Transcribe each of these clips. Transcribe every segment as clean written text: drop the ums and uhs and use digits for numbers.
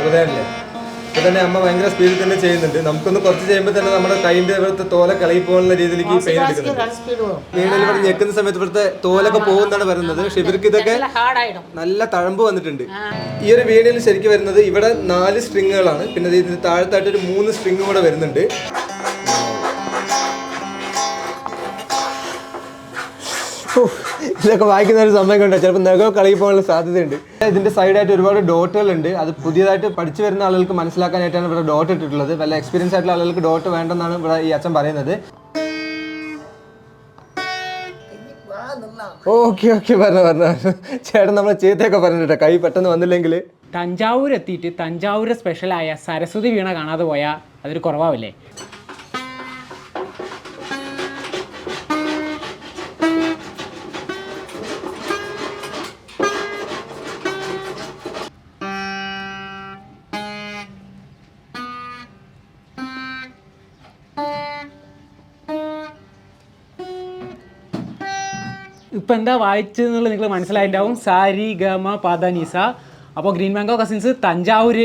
ചെറുതായില്ലേ അപ്പോൾ തന്നെ അമ്മ ഭയങ്കര സ്പീഡിൽ തന്നെ ചെയ്യുന്നുണ്ട്. നമുക്കൊന്ന് കുറച്ച് ചെയ്യുമ്പോൾ തന്നെ നമ്മുടെ കൈൻ്റെ ഇവിടുത്തെ തോല കളയി പോകുന്ന രീതിയിലേക്ക് പെയിൻ എടുക്കുന്നുണ്ട്. വീണിൽ ഇവിടെ ഞെക്കുന്ന സമയത്ത് ഇവിടുത്തെ തോലൊക്കെ പോകുന്നതാണ് പറയുന്നത്. പക്ഷെ ഇവർക്ക് ഇതൊക്കെ നല്ല തഴമ്പ് വന്നിട്ടുണ്ട്. ഈ ഒരു വീണിൽ ശരിക്കും വരുന്നത് ഇവിടെ 4 സ്ട്രിങ്ങുകളാണ്. പിന്നെ ഇതിന് താഴത്തായിട്ട് ഒരു 3 സ്ട്രിങ് കൂടെ വരുന്നുണ്ട്. ഇതൊക്കെ വായിക്കുന്ന ഒരു സമയം കൊണ്ട് ചിലപ്പോൾ നഖം കളയി പോകാനുള്ള സാധ്യതയുണ്ട്. ഇതിന്റെ സൈഡായിട്ട് ഒരുപാട് ഡോട്ടുകൾ ഉണ്ട്. അത് പുതിയതായിട്ട് പഠിച്ചു വരുന്ന ആളുകൾക്ക് മനസ്സിലാക്കാനായിട്ടാണ് ഇവിടെ ഡോട്ട് ഇട്ടിട്ടുള്ളത്. വല്ല എക്സ്പീരിയൻസ് ആയിട്ടുള്ള ആളുകൾക്ക് ഡോട്ട് വേണ്ടെന്നാണ് ഇവിടെ ഈ അച്ഛൻ പറയുന്നത്. ഓക്കെ ഓക്കെ പറഞ്ഞു ചേട്ടൻ നമ്മളെ ചീത്തയൊക്കെ പറഞ്ഞിട്ടോ കൈ പെട്ടെന്ന് വന്നില്ലെങ്കിൽ. തഞ്ചാവൂർ എത്തിയിട്ട് തഞ്ചാവൂർ സ്പെഷ്യലായ സരസ്വതി വീണ കാണാതെ പോയാൽ അതൊരു കുറവാവില്ലേ? ഇപ്പം എന്താ വായിച്ചതെന്നുള്ളത് നിങ്ങൾ മനസ്സിലായിട്ടുണ്ടാവും. സാരി ഗമ പദനിസ. അപ്പോൾ ഗ്രീൻ മാംഗോ കസിൻസ് തഞ്ചാവൂർ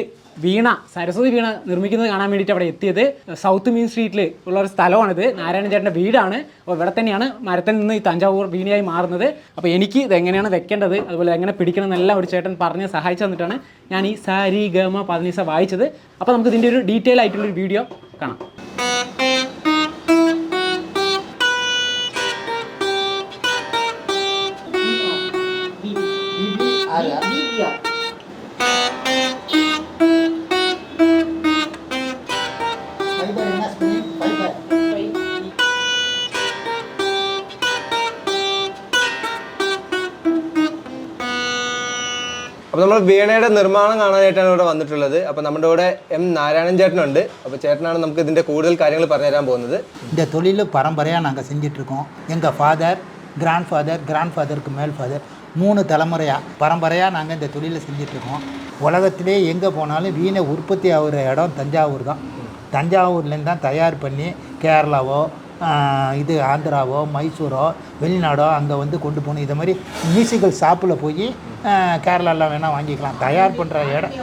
വീണ സരസ്വതി വീണ നിർമ്മിക്കുന്നത് കാണാൻ വേണ്ടിയിട്ട് അവിടെ എത്തിയത്. സൗത്ത് മെയിൻ സ്ട്രീറ്റിൽ ഉള്ള ഒരു സ്ഥലമാണിത്. നാരായണൻ ചേട്ടൻ്റെ വീടാണ്. അപ്പോൾ ഇവിടെ തന്നെയാണ് മരത്തിൽ നിന്ന് ഈ തഞ്ചാവൂർ വീണയായി മാറുന്നത്. അപ്പോൾ എനിക്ക് ഇത് എങ്ങനെയാണ് വെക്കേണ്ടത്, അതുപോലെ എങ്ങനെ പിടിക്കണം എന്നെല്ലാം ഒരു ചേട്ടൻ പറഞ്ഞ് സഹായിച്ചു തന്നിട്ടാണ് ഞാൻ ഈ സാരി ഗമ പദനിസ വായിച്ചത്. അപ്പോൾ നമുക്ക് ഇതിൻ്റെ ഒരു ഡീറ്റെയിൽ ആയിട്ടുള്ളൊരു വീഡിയോ കാണാം. അപ്പോൾ നമ്മൾ വീണയുടെ നിർമ്മാണം കാണാനായിട്ടാണ് ഇവിടെ വന്നിട്ടുള്ളത്. അപ്പോൾ നമ്മുടെ കൂടെ എം നാരായണൻ ചേട്ടനുണ്ട്. അപ്പോൾ ചേട്ടനാണ് നമുക്ക് ഇതിൻ്റെ കൂടുതൽ കാര്യങ്ങൾ പറഞ്ഞുതരാൻ പോകുന്നത്. இந்த தொழில் பரம்பரையாக நாங்கள் செஞ்சிட்ருக்கோம். எங்கள் ஃபாதர், கிராண்ட் ஃபாதருக்கு மேல் ஃபாதர் 3 தலைமுறையாக பரம்பரையாக நாங்கள் இந்த தொழிலை செஞ்சிட்ருக்கோம். உலகத்திலே எங்கே போனாலும் வீணை உற்பத்தி ஆகிற இடம் தஞ்சாவூர் தான். தஞ்சாவூர்லேருந்து தான் தயார் பண்ணி கேரளாவோ இது ஆந்திராவோ மைசூரோ வெளிநாடோ அங்கே வந்து கொண்டு போகணும். இது மாதிரி மியூசிக்கல் ஷாப்பில் போய் கேரளாலாம் வேணால் வாங்கிக்கலாம். தயார் பண்ணுற இடம்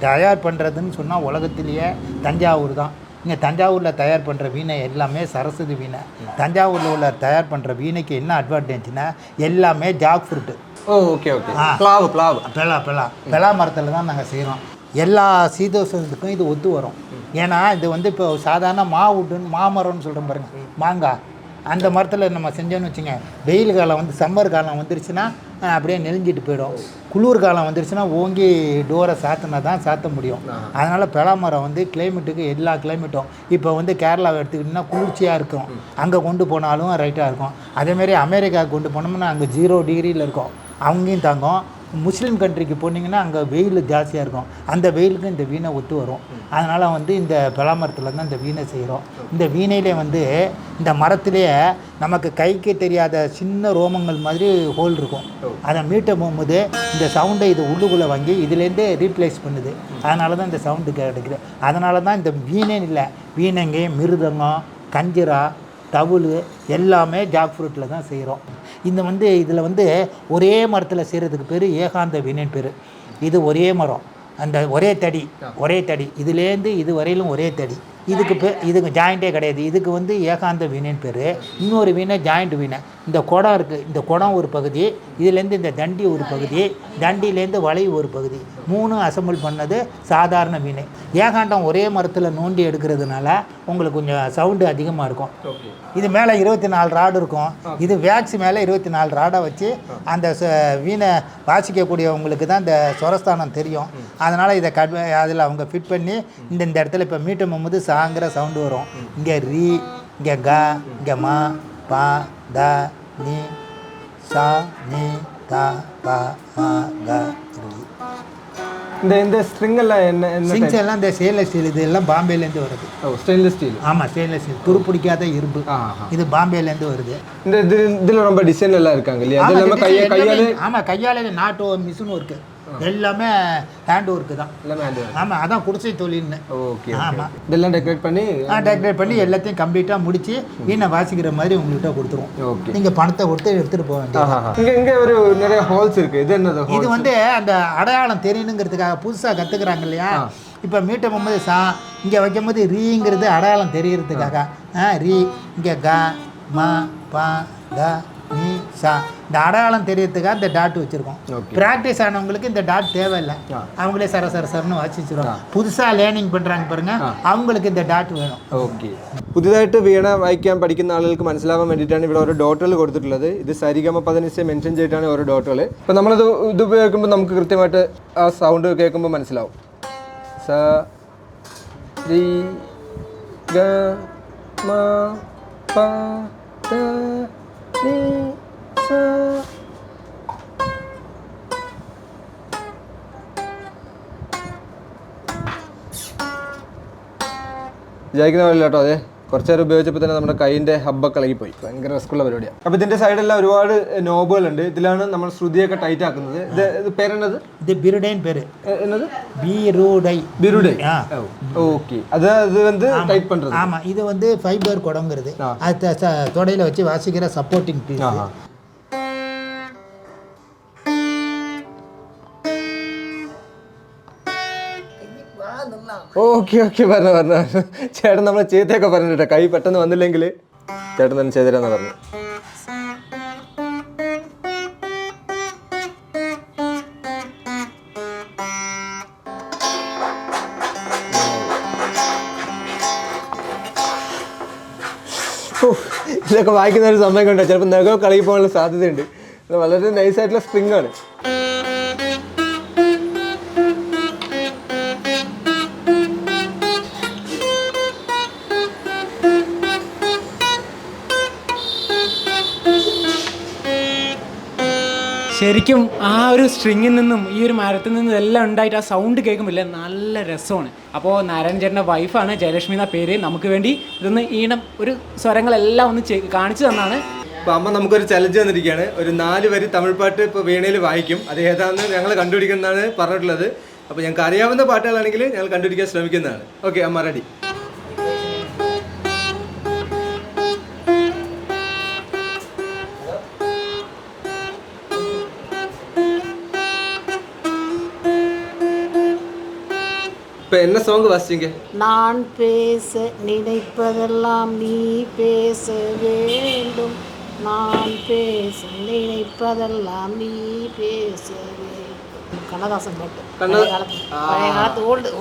தயார் பண்ணுறதுன்னு சொன்னால் உலகத்திலேயே தஞ்சாவூர் தான். இங்கே தஞ்சாவூரில் தயார் பண்ணுற வீணை எல்லாமே சரஸ்வதி வீணை. தஞ்சாவூரில் உள்ள தயார் பண்ணுற வீணைக்கு என்ன அட்வான்டேஜ்னா எல்லாமே ஜாக் ஃப்ரூட்டு. ஓகே ஓகே பெலா மரத்தில் தான் நாங்கள் செய்கிறோம். எல்லா சீதோஷத்துக்கும் இது ஒத்து வரும். ஏன்னா இது வந்து இப்போ சாதாரண மாமரம்னு சொல்கிறோம் பாருங்கள், மாங்காய் அந்த மரத்தில் நம்ம செஞ்சோன்னு வச்சுங்க, வெயில் காலம் வந்து சம்மர் காலம் வந்துருச்சுன்னா அப்படியே நெளிஞ்சிட்டு போயிடும். குளிர் காலம் வந்துருச்சுன்னா ஓங்கி டோரை சாத்தினா தான் சாத்த முடியும். அதனால் பெலாமரம் வந்து கிளைமேட்டுக்கு எல்லா கிளைமேட்டும் இப்போ வந்து கேரளாவை எடுத்துக்கிட்டிங்கன்னா குளிர்ச்சியாக இருக்கும். அங்கே கொண்டு போனாலும் ரைட்டாக இருக்கும். அதேமாரி அமெரிக்காவுக்கு கொண்டு போனோம்னா அங்கே 0 டிகிரியில் இருக்கும், அங்கேயும் தாங்கும். முஸ்லீம் கண்ட்ரிக்கு போனீங்கன்னா அங்கே வெயில் ஜாஸ்தியாக இருக்கும். அந்த வெயிலுக்கு இந்த வீணை ஒத்து வரும். அதனால் வந்து இந்த பெலாமரத்தில் தான் இந்த வீணை செய்கிறோம். இந்த வீணையிலே வந்து இந்த மரத்துலேயே நமக்கு கைக்கு தெரியாத சின்ன ரோமங்கள் மாதிரி ஹோல் இருக்கும். அதை மீட்ட போகும்போது இந்த சவுண்டை இது உள்ளுக்குள்ளே வாங்கி இதுலேருந்து ரீப்ளேஸ் பண்ணுது. அதனால தான் இந்த சவுண்டு கிடைக்குது. அதனால தான் இந்த வீணைன்னு இல்லை, வீணைங்க மிருதங்கம் கஞ்சிரா தவுள் எல்லாமே ஜாக் ஃப்ரூட்டில் தான் செய்கிறோம். இந்த வந்து இதில் வந்து ஒரே மரத்தில் செய்கிறதுக்கு பேர் ஏகாந்த வீணைன்னு பேர். இது ஒரே மரம், அந்த ஒரே தடி இதுலேருந்து இது வரையிலும் ஒரே தடி. இதுக்கு ஜாயிண்ட்டே கிடையாது. இதுக்கு வந்து ஏகாந்த வீணைன்னு பேர். இன்னொரு வீணை ஜாயிண்ட் வீணை. இந்த குடம் இருக்குது, இந்த குடம் ஒரு பகுதி, இதுலேருந்து இந்த தண்டி ஒரு பகுதி, தண்டிலேருந்து வளைவு ஒரு பகுதி, 3 அசம்பிள் பண்ணது சாதாரண வீணை. ஏகாண்டம் ஒரே மரத்தில் நோண்டி எடுக்கிறதுனால உங்களுக்கு கொஞ்சம் சவுண்டு அதிகமாக இருக்கும். இது மேலே 24 ராடு இருக்கும். இது வேக்ஸ் மேலே 24 ராடை வச்சு அந்த வீணை வாசிக்கக்கூடியவங்களுக்கு தான் இந்த சொரஸ்தானம் தெரியும். அதனால் இதை அதில் அவங்க ஃபிட் பண்ணி இந்த இடத்துல இப்போ மீட்டும் போகும்போது சாங்கிற சவுண்டு வரும். இங்கே ரீ, இங்கே க, இங்கே மா, பா, த, நீ, சா, நீ, த, ப, ம, க, ரீ. இந்த ஸ்ட்ரிங் எல்லாம் என்ன ஸ்ட்ரிங்ஸ் எல்லாம் இந்த ஸ்டெயின்லெஸ் ஸ்டீல். இது எல்லாம் பாம்பேலேருந்து வருது. Stainless steel. ஆமாம், ஸ்டெயின்லெஸ் ஸ்டீல், துருப்பிடிக்காத இரும்பு. இது பாம்பேலேருந்து வருது. இந்த இதில் ரொம்ப டிசைன் எல்லாம் இருக்காங்க இல்லையா? அது நம்ம கையாலே. ஆமாம், கையாலே நாட்டோ மிஷினும் இருக்குது. எல்லாமே ஹேண்ட் ஒர்க்கு தான். எல்லாமே ஹேண்ட் ஒர்க். ஆமாம், அதான் குடிசை தொழில்னு. ஓகே. ஆமாம், இதெல்லாம் டெக்கரேட் பண்ணி எல்லாத்தையும் கம்ப்ளீட்டாக முடிச்சு வீணை வாசிக்கிற மாதிரி உங்கள்கிட்ட கொடுத்துருவோம். ஓகே. நீங்கள் பணத்தை கொடுத்து எடுத்துகிட்டு போக வேண்டியது. இங்கே ஒரு நிறைய ஹோல்ஸ் இருக்குது. இது என்னது? இது வந்து அந்த அடையாளம் தெரியணுங்கிறதுக்காக புதுசாக கற்றுக்குறாங்க இல்லையா. இப்போ மீட்ட முகமது சா இங்கே வைக்கும்போது ரீங்கிறது அடையாளம் தெரியறதுக்காக ரீ, இங்கே க ம ப க நீ சா, இந்த அடையாளம் தெரியறதுக்காக இந்த டாட் வச்சுருக்கோம். ப்ராக்டிஸ் ஆனவங்களுக்கு இந்த டாட் தேவையில்லை, அவங்களே சரசரன்னு வாசிச்சிருவாங்க. புதுசாக லேர்னிங் பண்ணுறாங்க பாருங்க, அவங்களுக்கு இந்த டாட் വേണം. ഓക്കെ. പുതുതായിട്ട് വീണ വായിക്കാൻ പഠിക്കുന്ന ആളുകൾക്ക് മനസ്സിലാവാൻ വേണ്ടിയിട്ടാണ് ഇവിടെ ഓരോ ഡോട്ടുകൾ കൊടുത്തിട്ടുള്ളത്. ഇത് സരിഗമ പദനിസ മെൻഷൻ ചെയ്തിട്ടാണ് ഓരോ ഡോട്ടുകൾ. അപ്പോൾ നമ്മളിത് ഉപയോഗിക്കുമ്പോൾ നമുക്ക് കൃത്യമായിട്ട് ആ സൗണ്ട് കേൾക്കുമ്പോൾ മനസ്സിലാവും. സ രി ഗ മ പ ത നി സ. വിചാരിക്കുന്ന പോലെ കേട്ടോ. അതെ, കുറച്ച് നേരം ഉപയോഗിച്ചപ്പോൾ തന്നെ നമ്മുടെ കൈയിൻ്റെ ഹബ്ബൊക്കെ ഇളകിപ്പോയി. ഭയങ്കര റിസ്ക്കുള്ള പരിപാടിയാണ്. അപ്പോൾ ഇതിൻ്റെ സൈഡെല്ലാം ഒരുപാട് നോബുകളുണ്ട്. ഇതിലാണ് നമ്മൾ ശ്രുതിയൊക്കെ ടൈറ്റ് ആക്കുന്നത്. ഇത് പേരെന്നത്? ഇത് ബിരുഡൈൻ പേര് എന്നത്? ബിരുഡൈ. ஓகே. அது வந்து டைட் பண்றது. ஆமா, இது வந்து ஃபைபர் குடங்கிறது. அது தொடையில வச்சு வாசிக்கிற சப்போர்ட்டிங் பீஸ். ഓക്കെ ഓക്കെ, പറഞ്ഞു. ചേട്ടൻ നമ്മളെ ചീത്തയൊക്കെ പറഞ്ഞിട്ടോ, കൈ പെട്ടെന്ന് വന്നില്ലെങ്കിൽ ചേട്ടൻ തന്നെ ചെയ്തരാന്ന് പറഞ്ഞു. ഇതൊക്കെ വായിക്കുന്ന ഒരു സമയം കണ്ടോ, ചിലപ്പോൾ നഖം കളയി പോകാനുള്ള സാധ്യതയുണ്ട്. വളരെ നൈസായിട്ടുള്ള സ്പ്രിങ് ആണ്. ശരിക്കും ആ ഒരു സ്ട്രിങ്ങിൽ നിന്നും ഈ ഒരു മരത്തിൽ നിന്നും എല്ലാം ഉണ്ടായിട്ട് ആ സൗണ്ട് കേൾക്കുമ്പോൾ നല്ല രസമാണ്. അപ്പോൾ നാരായണൻ ചേട്ടൻ്റെ വൈഫാണ് ജയലക്ഷ്മി എന്ന പേര്. നമുക്ക് വേണ്ടി ഇതൊന്ന് ഈണം ഒരു സ്വരങ്ങളെല്ലാം ഒന്ന് കാണിച്ചു തന്നാണ്. അപ്പോൾ അമ്മ നമുക്കൊരു ചലഞ്ച് തന്നിരിക്കുകയാണ്. ഒരു 4 വരി തമിഴ് പാട്ട് ഇപ്പോൾ വീണയിൽ വായിക്കും. അത് ഏതാണെന്ന് ഞങ്ങൾ കണ്ടുപിടിക്കുന്നതാണ് പറഞ്ഞിട്ടുള്ളത്. അപ്പോൾ ഞങ്ങൾക്ക് അറിയാവുന്ന പാട്ടുകളാണെങ്കിൽ ഞങ്ങൾ കണ്ടുപിടിക്കാൻ ശ്രമിക്കുന്നതാണ്. ഓക്കെ, അമ്മ റെഡി? இப்போ என்ன சாங் வாசிச்சீங்க? நான் பேச நினைப்பதெல்லாம் நீ பேச வேண்டும், நான் பேச நினைப்பதெல்லாம் நீ பேச வேண்டும். കണ്ണദാസൻ പാട്ട്, പഴയ കാലത്ത് ഓൾഡ്.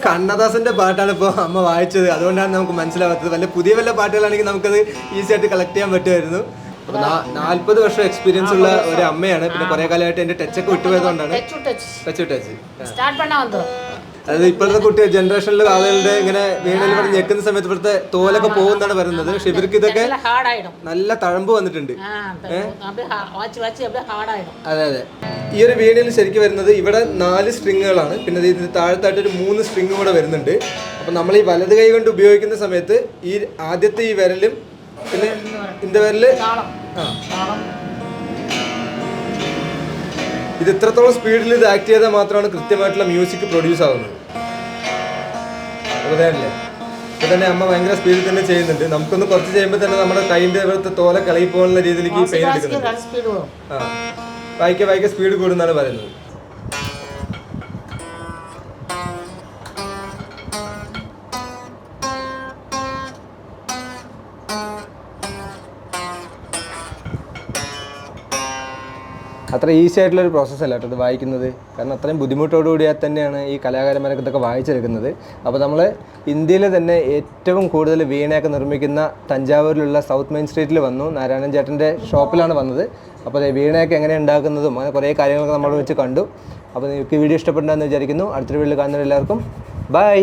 കണ്ണദാസന്റെ പാട്ടാണ് ഇപ്പോൾ അമ്മ വായിച്ചത്. അതുകൊണ്ടാണ് നമുക്ക് മനസ്സിലാവാത്തത്. വല്ല പുതിയ വല്ല പാട്ടുകളാണെങ്കിൽ നമുക്കത് ഈസി ആയിട്ട് കളക്ട് ചെയ്യാൻ പറ്റുമായിരുന്നു. അപ്പോൾ 40 വർഷം എക്സ്പീരിയൻസ് ഉള്ള ഒരു അമ്മയാണ്. പിന്നെ കുറേ കാലമായിട്ട് എൻ്റെ ടച്ചൊക്കെ വിട്ടുപോയതുകൊണ്ടാണ്. ടച്ച് സ്റ്റാർട്ട് பண்ண വന്നു. അതായത് ഇപ്പോഴത്തെ കുട്ടി ജനറേഷനിൽ ആളുകളുടെ ഇങ്ങനെ വീണയിൽ ഇവിടെ ഞെക്കുന്ന സമയത്ത് ഇവിടുത്തെ തോലൊക്കെ പോകുന്നതാണ് പറയുന്നത്. പക്ഷെ ഇവർക്ക് ഇതൊക്കെ നല്ല തഴമ്പ് വന്നിട്ടുണ്ട്. അതെ അതെ. ഈ ഒരു വീണയിൽ ശരിക്കും വരുന്നത് ഇവിടെ 4 സ്ട്രിങ്ങുകളാണ്. പിന്നെ ഇതിന് താഴത്തായിട്ട് ഒരു 3 സ്ട്രിങ്ങും കൂടെ വരുന്നുണ്ട്. അപ്പം നമ്മൾ ഈ വലത് കൈ കൊണ്ട് ഉപയോഗിക്കുന്ന സമയത്ത് ഈ ആദ്യത്തെ ഈ വിരലും പിന്നെ இந்த വിരല് ഇത് ഇത്രത്തോളം സ്പീഡിൽ ഇത് ആക്ട് ചെയ്താൽ മാത്രമാണ് കൃത്യമായിട്ടുള്ള മ്യൂസിക് പ്രൊഡ്യൂസ് ആവുന്നത്. അല്ലേ? അപ്പോൾ തന്നെ അമ്മ ഭയങ്കര സ്പീഡിൽ തന്നെ ചെയ്യുന്നുണ്ട്. നമുക്കൊന്ന് കുറച്ച് ചെയ്യുമ്പോൾ തന്നെ നമ്മുടെ കൈയിൻ്റെ ഇവിടുത്തെ തോല കളയി പോകുന്ന രീതിയിലേക്ക് ഈ പെയിൻ എടുക്കുന്നുണ്ട്. വായിക്ക സ്പീഡ് കൂടുന്നാണ് പറയുന്നത്. അത്ര ഈസി ആയിട്ടുള്ളൊരു പ്രോസസ്സല്ല കേട്ടോ ഇത് വായിക്കുന്നത്. കാരണം അത്രയും ബുദ്ധിമുട്ടോടുകൂടിയാൽ തന്നെയാണ് ഈ കലാകാരന്മാരൊക്കെ ഇതൊക്കെ വായിച്ചെടുക്കുന്നത്. അപ്പോൾ നമ്മൾ ഇന്ത്യയിൽ തന്നെ ഏറ്റവും കൂടുതൽ വീണയൊക്കെ നിർമ്മിക്കുന്ന തഞ്ചാവൂരിലുള്ള സൗത്ത് മെയിൻ സ്ട്രീറ്റിൽ വന്നു. നാരായണൻ ചേട്ടൻ്റെ ഷോപ്പിലാണ് വന്നത്. അപ്പോൾ വീണയൊക്കെ എങ്ങനെ ഉണ്ടാക്കുന്നതും അങ്ങനെ കുറേ കാര്യങ്ങളൊക്കെ നമ്മൾ വെച്ച് കണ്ടു. അപ്പോൾ നിങ്ങൾക്ക് വീഡിയോ ഇഷ്ടപ്പെട്ടുണ്ടെന്ന് വിചാരിക്കുന്നു. അടുത്തൊരു വീഡിയോയിൽ കാണുന്നവരെല്ലാവർക്കും ബൈ.